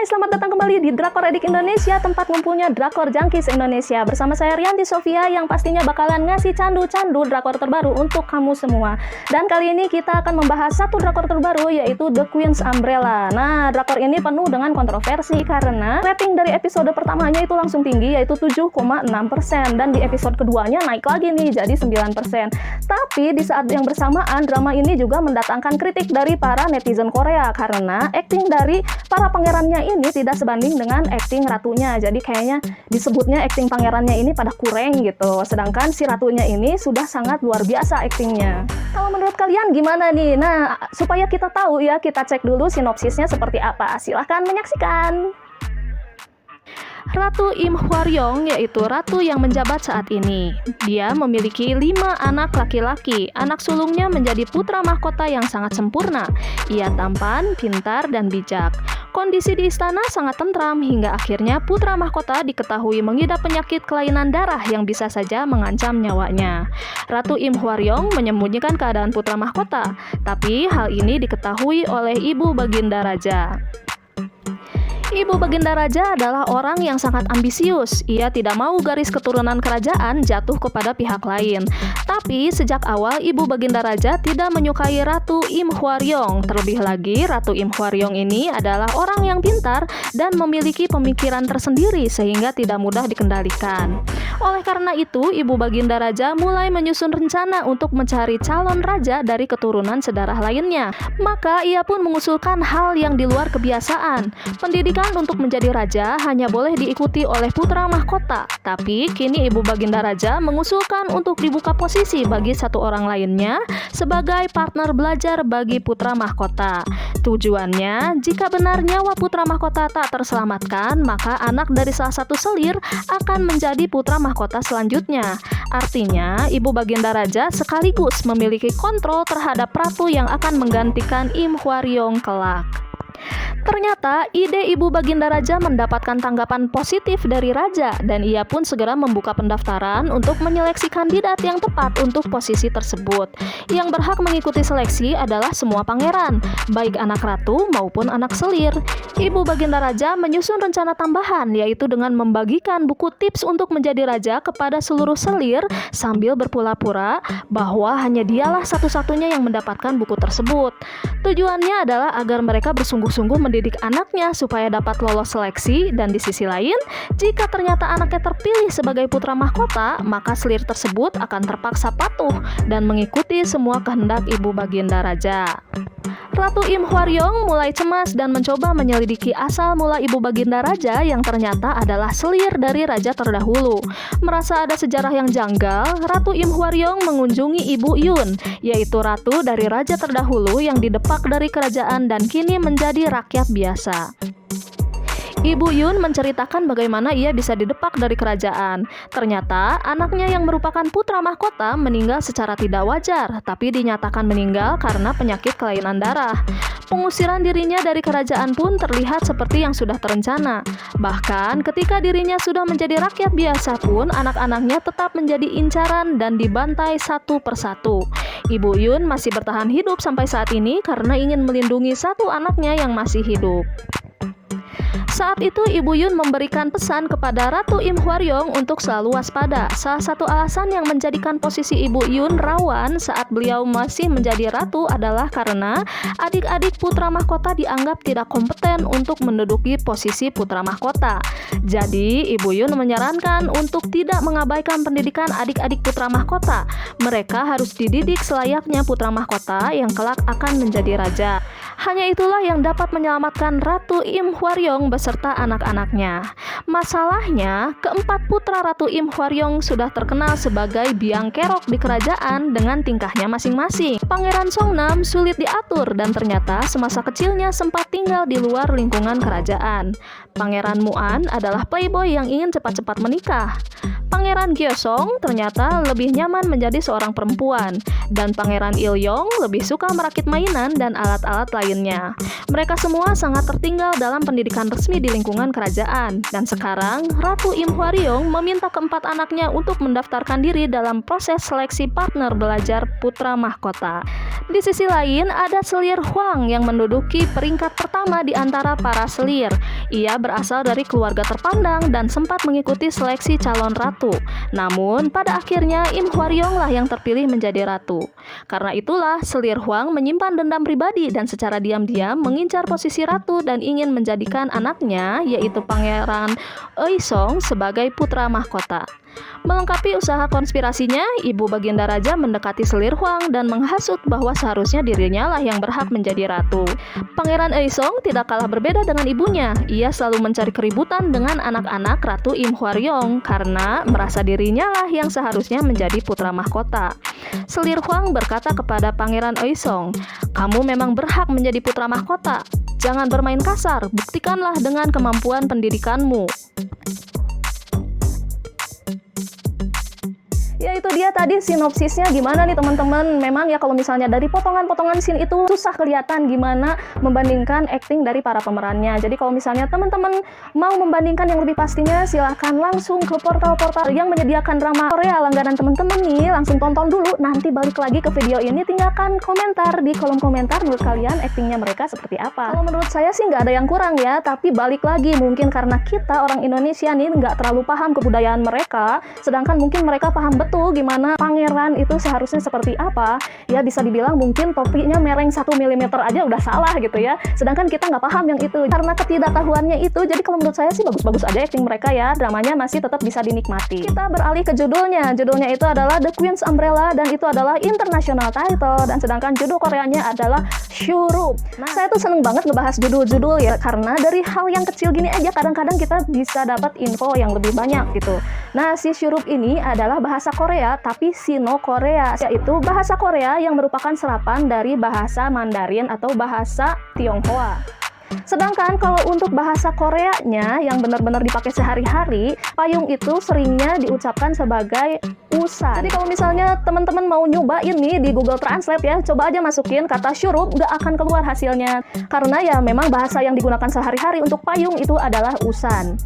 Hai, selamat datang kembali di Drakor Edik Indonesia, tempat ngumpulnya Drakor Junkies Indonesia. Bersama saya Rianti Sofia yang pastinya bakalan ngasih candu-candu drakor terbaru untuk kamu semua. Dan kali ini kita akan membahas satu drakor terbaru, yaitu The Queen's Umbrella. Nah, drakor ini penuh dengan kontroversi karena rating dari episode pertamanya itu langsung tinggi, yaitu 7,6%. Dan di episode keduanya naik lagi nih, jadi 9%. Tapi di saat yang bersamaan, drama ini juga mendatangkan kritik dari para netizen Korea karena acting dari para pangerannya ini tidak sebanding dengan acting ratunya. Jadi kayaknya disebutnya acting pangerannya ini pada kurang gitu. Sedangkan si ratunya ini sudah sangat luar biasa actingnya. Kalau menurut kalian gimana nih? Nah, supaya kita tahu ya, kita cek dulu sinopsisnya seperti apa. Silahkan menyaksikan. Ratu Im Hwaryong yaitu ratu yang menjabat saat ini. Dia memiliki 5 anak laki-laki. Anak sulungnya menjadi putra mahkota yang sangat sempurna. Ia tampan, pintar, dan bijak. Kondisi di istana sangat tentram hingga akhirnya putra mahkota diketahui mengidap penyakit kelainan darah yang bisa saja mengancam nyawanya. Ratu Im Hwaryong menyembunyikan keadaan putra mahkota, tapi hal ini diketahui oleh ibu Baginda Raja. Ibu Baginda Raja adalah orang yang sangat ambisius. Ia tidak mau garis keturunan kerajaan jatuh kepada pihak lain. Tapi sejak awal Ibu Baginda Raja tidak menyukai Ratu Im Hwaryong. Terlebih lagi, Ratu Im Hwaryong ini adalah orang yang pintar dan memiliki pemikiran tersendiri sehingga tidak mudah dikendalikan. Oleh karena itu, Ibu Baginda Raja mulai menyusun rencana untuk mencari calon raja dari keturunan sedarah lainnya. Maka ia pun mengusulkan hal yang di luar kebiasaan. Pendidikan untuk menjadi raja hanya boleh diikuti oleh putra mahkota. Tapi kini Ibu Baginda Raja mengusulkan untuk dibuka posisi bagi satu orang lainnya sebagai partner belajar bagi putra mahkota. Tujuannya, jika benar nyawa putra mahkota tak terselamatkan, maka anak dari salah satu selir akan menjadi putra mahkota selanjutnya. Artinya, Ibu Baginda Raja sekaligus memiliki kontrol terhadap ratu yang akan menggantikan Im Hwaryong kelak. Ternyata ide Ibu Baginda Raja mendapatkan tanggapan positif dari raja dan ia pun segera membuka pendaftaran untuk menyeleksi kandidat yang tepat untuk posisi tersebut. Yang berhak mengikuti seleksi adalah semua pangeran, baik anak ratu maupun anak selir. Ibu Baginda Raja menyusun rencana tambahan, yaitu dengan membagikan buku tips untuk menjadi raja kepada seluruh selir sambil berpura-pura bahwa hanya dialah satu-satunya yang mendapatkan buku tersebut. Tujuannya adalah agar mereka bersungguh-sungguh mendidik anaknya supaya dapat lolos seleksi, dan di sisi lain, jika ternyata anaknya terpilih sebagai putra mahkota, maka selir tersebut akan terpaksa patuh dan mengikuti semua kehendak Ibu Baginda Raja. Ratu Im Hwaryong mulai cemas dan mencoba menyelidiki asal mula Ibu Baginda Raja yang ternyata adalah selir dari raja terdahulu. Merasa ada sejarah yang janggal, Ratu Im Hwaryong mengunjungi Ibu Yun, yaitu ratu dari raja terdahulu yang didepak dari kerajaan dan kini menjadi rakyat biasa. Ibu Yun menceritakan bagaimana ia bisa didepak dari kerajaan. Ternyata anaknya yang merupakan putra mahkota meninggal secara tidak wajar, tapi dinyatakan meninggal karena penyakit kelainan darah. Pengusiran dirinya dari kerajaan pun terlihat seperti yang sudah terencana. Bahkan ketika dirinya sudah menjadi rakyat biasa pun, anak-anaknya tetap menjadi incaran dan dibantai satu persatu. Ibu Yun masih bertahan hidup sampai saat ini karena ingin melindungi satu anaknya yang masih hidup. Saat itu Ibu Yun memberikan pesan kepada Ratu Im Hwaryong untuk selalu waspada. Salah satu alasan yang menjadikan posisi Ibu Yun rawan saat beliau masih menjadi ratu adalah karena adik-adik putra mahkota dianggap tidak kompeten untuk menduduki posisi putra mahkota. Jadi Ibu Yun menyarankan untuk tidak mengabaikan pendidikan adik-adik putra mahkota. Mereka harus dididik selayaknya putra mahkota yang kelak akan menjadi raja. Hanya itulah yang dapat menyelamatkan Ratu Im Hwaryong beserta anak-anaknya. Masalahnya, keempat putra Ratu Im Hwaryong sudah terkenal sebagai biang kerok di kerajaan dengan tingkahnya masing-masing. Pangeran Songnam sulit diatur dan ternyata semasa kecilnya sempat tinggal di luar lingkungan kerajaan. Pangeran Muan adalah playboy yang ingin cepat-cepat menikah. Pangeran Gyeosong ternyata lebih nyaman menjadi seorang perempuan, dan Pangeran Ilyong lebih suka merakit mainan dan alat-alat lainnya. Mereka semua sangat tertinggal dalam pendidikan resmi di lingkungan kerajaan, dan sekarang Ratu Im Hwaryong meminta keempat anaknya untuk mendaftarkan diri dalam proses seleksi partner belajar putra mahkota. Di sisi lain, ada selir Hwang yang menduduki peringkat pertama di antara para selir. Ia berasal dari keluarga terpandang dan sempat mengikuti seleksi calon ratu. Namun, pada akhirnya Im Hwaryong lah yang terpilih menjadi ratu. Karena itulah, Selir Hwang menyimpan dendam pribadi dan secara diam-diam mengincar posisi ratu dan ingin menjadikan anaknya, yaitu Pangeran Eisong, sebagai putra mahkota. Melengkapi usaha konspirasinya, Ibu Baginda Raja mendekati Selir Hwang dan menghasut bahwa seharusnya dirinya lah yang berhak menjadi ratu. Pangeran Eisong tidak kalah berbeda dengan ibunya. Ia selalu mencari keributan dengan anak-anak Ratu Im Hwaryong karena merasa dirinya lah yang seharusnya menjadi putra mahkota. Selir Hwang berkata kepada Pangeran Eisong, "Kamu memang berhak menjadi putra mahkota. Jangan bermain kasar, buktikanlah dengan kemampuan pendidikanmu." Ya itu dia tadi sinopsisnya. Gimana nih teman-teman? Memang ya kalau misalnya dari potongan-potongan scene itu susah kelihatan gimana membandingkan acting dari para pemerannya. Jadi kalau misalnya teman-teman mau membandingkan yang lebih pastinya, silahkan langsung ke portal-portal yang menyediakan drama Korea langganan teman-teman nih. Langsung tonton dulu, nanti balik lagi ke video ini, tinggalkan komentar di kolom komentar menurut kalian actingnya mereka seperti apa. Kalau menurut saya sih nggak ada yang kurang ya, tapi balik lagi mungkin karena kita orang Indonesia nih nggak terlalu paham kebudayaan mereka, sedangkan mungkin mereka paham betul gimana pangeran itu seharusnya seperti apa. Ya bisa dibilang mungkin topinya mereng 1 mm aja udah salah gitu ya, sedangkan kita nggak paham yang itu. Karena ketidaktahuannya itu, jadi kalau menurut saya sih bagus-bagus aja acting mereka ya, dramanya masih tetap bisa dinikmati. Kita beralih ke judulnya. Judulnya itu adalah The Queen's Umbrella dan itu adalah international title, dan sedangkan judul Koreanya adalah Syurup. Nah, saya tuh seneng banget ngebahas judul-judul ya, karena dari hal yang kecil gini aja kadang-kadang kita bisa dapat info yang lebih banyak gitu. Nah, si Syurup ini adalah bahasa Korea tapi Sino-Korea, yaitu bahasa Korea yang merupakan serapan dari bahasa Mandarin atau bahasa Tionghoa. Sedangkan kalau untuk bahasa Koreanya yang benar-benar dipakai sehari-hari, payung itu seringnya diucapkan sebagai usan. Jadi kalau misalnya teman-teman mau nyobain nih di Google Translate ya, coba aja masukin kata syurup, nggak akan keluar hasilnya. Karena ya memang bahasa yang digunakan sehari-hari untuk payung itu adalah usan.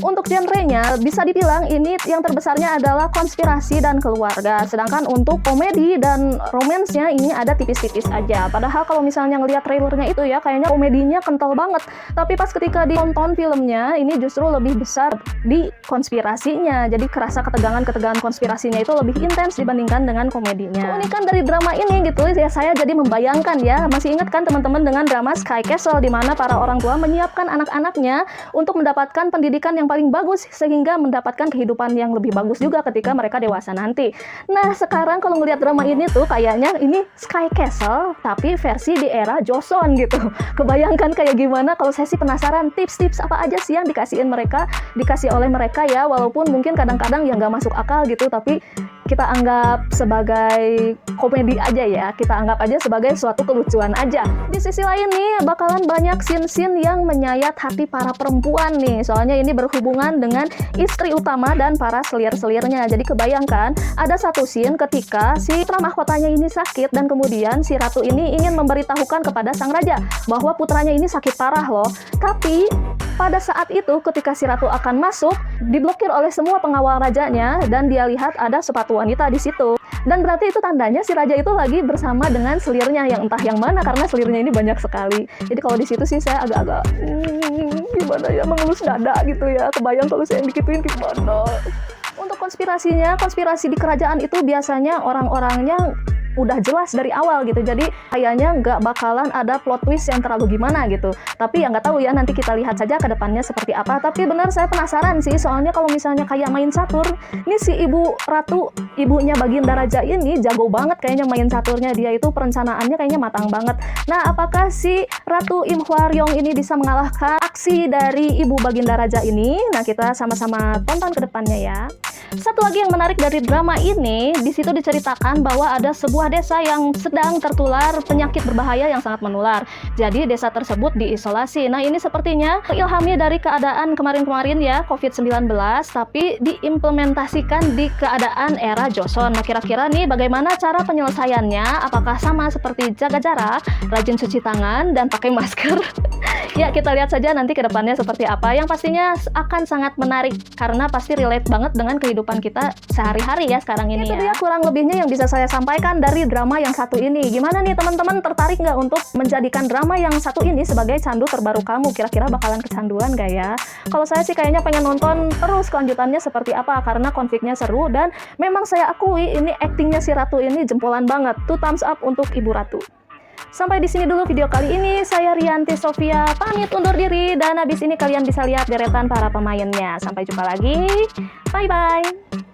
Untuk genrenya bisa dibilang ini yang terbesarnya adalah konspirasi dan keluarga. Sedangkan untuk komedi dan romansnya ini ada tipis-tipis aja. Padahal kalau misalnya ngelihat trailernya itu ya kayaknya komedinya kental banget. Tapi pas ketika ditonton filmnya ini justru lebih besar di konspirasinya. Jadi kerasa ketegangan konspirasinya itu lebih intens dibandingkan dengan komedinya. Keunikan dari drama ini gitu ya, saya jadi membayangkan ya. Masih ingat kan teman-teman dengan drama Sky Castle, di mana para orang tua menyiapkan anak-anaknya untuk mendapatkan pendidikan yang paling bagus sehingga mendapatkan kehidupan yang lebih bagus juga ketika mereka dewasa nanti. Nah sekarang kalau ngelihat drama ini tuh kayaknya ini Sky Castle tapi versi di era Joseon gitu. Kebayangkan kayak gimana? Kalau saya sih penasaran tips-tips apa aja sih yang dikasih oleh mereka ya, walaupun mungkin kadang-kadang ya nggak masuk akal gitu, tapi kita anggap sebagai komedi aja ya, kita anggap aja sebagai suatu kelucuan aja. Di sisi lain nih bakalan banyak scene-scene yang menyayat hati para perempuan nih, soalnya ini berhubungan dengan istri utama dan para selir-selirnya. Jadi kebayangkan ada satu scene ketika si putra mahkotanya ini sakit dan kemudian si ratu ini ingin memberitahukan kepada sang raja bahwa putranya ini sakit parah loh. Tapi pada saat itu ketika si ratu akan masuk, diblokir oleh semua pengawal rajanya dan dia lihat ada sepatu wanita di situ. Dan berarti itu tandanya si raja itu lagi bersama dengan selirnya yang entah yang mana, karena selirnya ini banyak sekali. Jadi kalau di situ sih saya agak-agak gimana ya, mengelus dada gitu ya. Kebayang kalau saya dikituin gimana. Untuk konspirasi di kerajaan itu biasanya orang-orangnya udah jelas dari awal gitu, jadi kayaknya nggak bakalan ada plot twist yang terlalu gimana gitu. Tapi ya nggak tahu ya, nanti kita lihat saja ke depannya seperti apa. Tapi benar saya penasaran sih, soalnya kalau misalnya kayak main catur, ini si ibu ratu, ibunya Baginda Raja ini jago banget kayaknya main caturnya. Dia itu perencanaannya kayaknya matang banget. Nah apakah si Ratu Im Hwaryong ini bisa mengalahkan aksi dari ibu Baginda Raja ini? Nah kita sama-sama tonton ke depannya ya. Satu lagi yang menarik dari drama ini, di situ diceritakan bahwa ada sebuah desa yang sedang tertular penyakit berbahaya yang sangat menular. Jadi desa tersebut diisolasi. Nah ini sepertinya ilhamnya dari keadaan kemarin-kemarin ya, COVID-19, tapi diimplementasikan di keadaan era Joseon. Nah kira-kira nih bagaimana cara penyelesaiannya? Apakah sama seperti jaga jarak, rajin cuci tangan, dan pakai masker? Ya, kita lihat saja nanti ke depannya seperti apa. Yang pastinya akan sangat menarik karena pasti relate banget dengan kehidupan kita sehari-hari ya sekarang ini. Itu dia kurang lebihnya yang bisa saya sampaikan dari drama yang satu ini. Gimana nih teman-teman, tertarik nggak untuk menjadikan drama yang satu ini sebagai candu terbaru kamu? Kira-kira bakalan kecanduan nggak ya? Kalau saya sih kayaknya pengen nonton terus kelanjutannya seperti apa karena konfliknya seru dan memang saya akui ini aktingnya si Ratu ini jempolan banget. 2 thumbs up untuk Ibu Ratu. Sampai di sini dulu video kali ini. Saya Rianti Sofia pamit undur diri dan habis ini kalian bisa lihat deretan para pemainnya. Sampai jumpa lagi. Bye bye.